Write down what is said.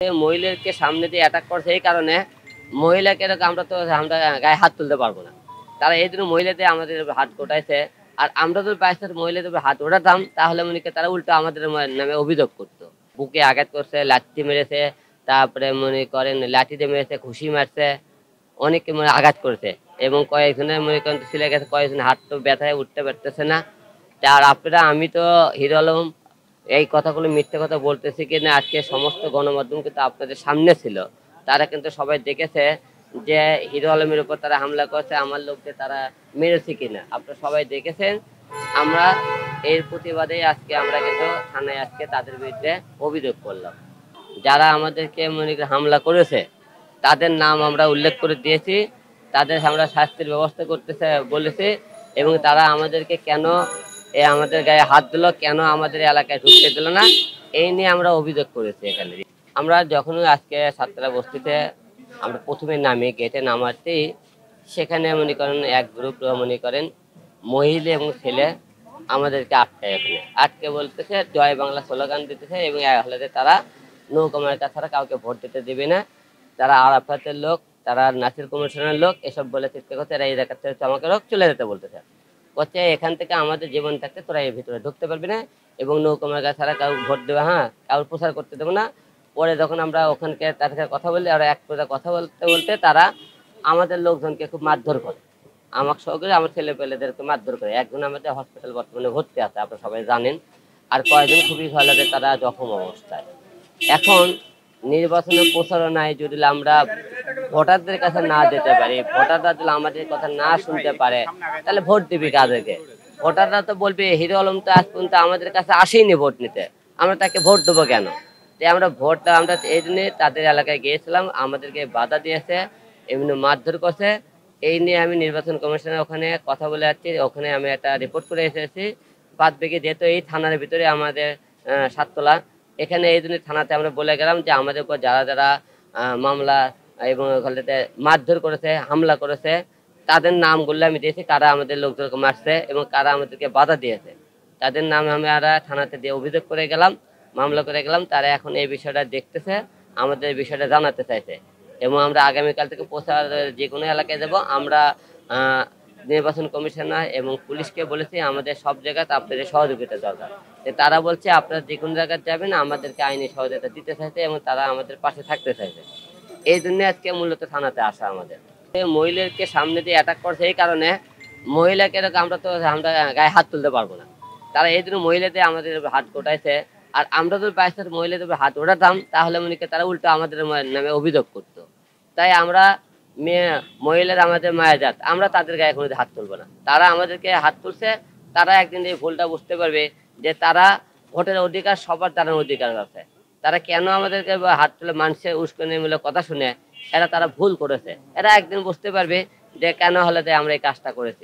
মহিলাকে সামনে দিয়ে অ্যাটাক করছে এই কারণে মহিলাকে আমরা তো আমরা গায়ে হাত তুলতে পারবো না। তারা এই জন্য মহিলাদের আমাদের হাত গোটাইছে। আর আমরা যদি বাইশের মহিলাদের হাত ওঠাতাম তাহলে মনে করি তারা উল্টো আমাদের নামে অভিযোগ করতো। বুকে আঘাত করছে, লাঠি মেরেছে, তারপরে মনে করেন লাঠিতে মেরেছে, ঘুষি মারছে, অনেকে মনে আঘাত করেছে এবং কয়েকজনের মনে করেন ছিলে গেছে, কয়েকজন হাত তো ব্যথায় উঠতে পারতেছে না। আর আপনারা আমি তো হিরো আলম এই কথাগুলো মিথ্যে কথা বলতেছি কিনা আজকে সমস্ত গণমাধ্যম কিন্তু আপনাদের সামনে ছিল। তারা কিন্তু সবাই দেখেছে যে হিরো আলমের উপর তারা হামলা করেছে, আমার লোককে তারা মেরেছে কিনা আপনারা সবাই দেখেছেন। আমরা এর প্রতিবাদে আজকে আমরা কিন্তু থানায় আজকে তাদের বিরুদ্ধে অভিযোগ করলাম। যারা আমাদেরকে মনে করেন হামলা করেছে তাদের নাম আমরা উল্লেখ করে দিয়েছি, তাদের আমরা শাস্তির ব্যবস্থা করতেছে বলেছি এবং তারা আমাদেরকে কেন আমাদের গায়ে হাত দিল, কেন আমাদের এলাকায় ঢুকতে দিল না, এই নিয়ে আমরা অভিযোগ করেছি এখানে। আমরা যখন আজকে সাততলা বস্তিতে আমরা প্রথমে নামি গেটে নামাতেই সেখানে মনে করেন এক গ্রুপ মনে করেন মহিলা এবং ছেলে আমাদেরকে আটকায়, এখানে আটকে বলতেছে জয় বাংলা স্লোগান দিতেছে এবং হলে তারা নৌকা মার্কা ছাড়া কাউকে ভোট দিতে দেবে না, তারা আরাফাতের লোক, তারা নাসির কমিশনের লোক, এসব বলে চিৎকে করছে, এরা এই জায়গা থেকে চমকে লোক চলে যেতে বলতেছে। বলছে এখান থেকে আমাদের জীবন থাকতে তোরা এর ভিতরে ঢুকতে পারবি না এবং নৌকা মার্কা ছাড়া কাউ ভোট দেবে, হ্যাঁ কাউর প্রচার করতে দেবো না। পরে যখন আমরা ওখানকে তাদের কথা বলি, আর এক কথা কথা বলতে বলতে তারা আমাদের লোকজনকে খুব মারধর করে, আমার সহকারে আমার ছেলে পেলেদেরকে মারধর করে। একজন আমাদের হসপিটাল বর্তমানে ভর্তি আছে, আপনারা সবাই জানেন, আর কয়েকজন খুবই ভালো তারা জখম অবস্থায়। এখন নির্বাচনের প্রচারণায় যদি আমরা ভোটারদের কাছে না যেতে পারি, ভোটাররা যদি আমাদের কথা না শুনতে পারে তাহলে ভোট দিবি কাদেরকে? ভোটাররা তো বলবে হিরো আলম তো আজ পর্যন্ত আমাদের কাছে আসেনি ভোট নিতে, আমরা তাকে ভোট দেবো কেন? তাই আমরা ভোটটা আমরা এই জন্য তাদের এলাকায় গিয়েছিলাম, আমাদেরকে বাধা দিয়েছে, এমনি মারধর করছে। এই নিয়ে আমি নির্বাচন কমিশনের ওখানে কথা বলে যাচ্ছি, ওখানে আমি একটা রিপোর্ট করে এসেছি। বাদ বাকি যেহেতু এই থানার ভিতরে আমাদের সাততলা, এখানে এই জন্য থানাতে আমরা বলে গেলাম যে আমাদের উপর যারা যারা মামলা এবং মারধর করেছে, হামলা করেছে, তাদের নামগুলো আমি দিয়েছি, কারা আমাদের লোকজনকে মারছে এবং কারা আমাদেরকে বাধা দিয়েছে, তাদের নাম আমরা থানাতে দিয়ে অভিযোগ করে গেলাম, মামলা করে গেলাম। তারা এখন এই বিষয়টা দেখতেছে, আমাদের বিষয়টা জানাতে চাইছে এবং আমরা আগামীকাল থেকে প্রচার যে কোনো এলাকায় যাব। আমরা নির্বাচন কমিশনার এবং পুলিশকে বলেছি আমাদের সব জায়গাতে আপনাদের সহযোগিতা দরকার। তারা বলছে আপনারা যে কোনো জায়গায় যাবেন আমাদেরকে আইনি সহযোগিতা দিতে চাইছে এবং তারা আমাদের পাশে থাকতে চাইছে। এই জন্য আজকে মূলত থানাতে আসা আমাদের। মহিলাকে সামনে দিয়ে অ্যাটাক করছে এই কারণে মহিলাকে আমরা তো আমরা গায়ে হাত তুলতে পারবো না। তারা এই জন্য মহিলাদের আমাদের হাত গোটাইছে। আর আমরা যদি বাইশের মহিলাদের হাত ওঠাতাম তাহলে মনে করি তারা উল্টো আমাদের নামে অভিযোগ করতো। তাই আমরা মহিলারা আমাদের মায়াজাত, আমরা তাদের গায়ে কোনো হাত তুলবো না। তারা আমাদেরকে হাত তুলছে, তারা একদিন এই ভুলটা বুঝতে পারবে যে তারা ভোটের অধিকার সবার জানার অধিকার আছে। তারা কেন আমাদেরকে হাত তুলে মানুষের উস্কানিমূলক কথা শুনে, তারা ভুল করেছে, এরা একদিন বুঝতে পারবে যে কেন হলে আমরা এই কাজটা করেছি।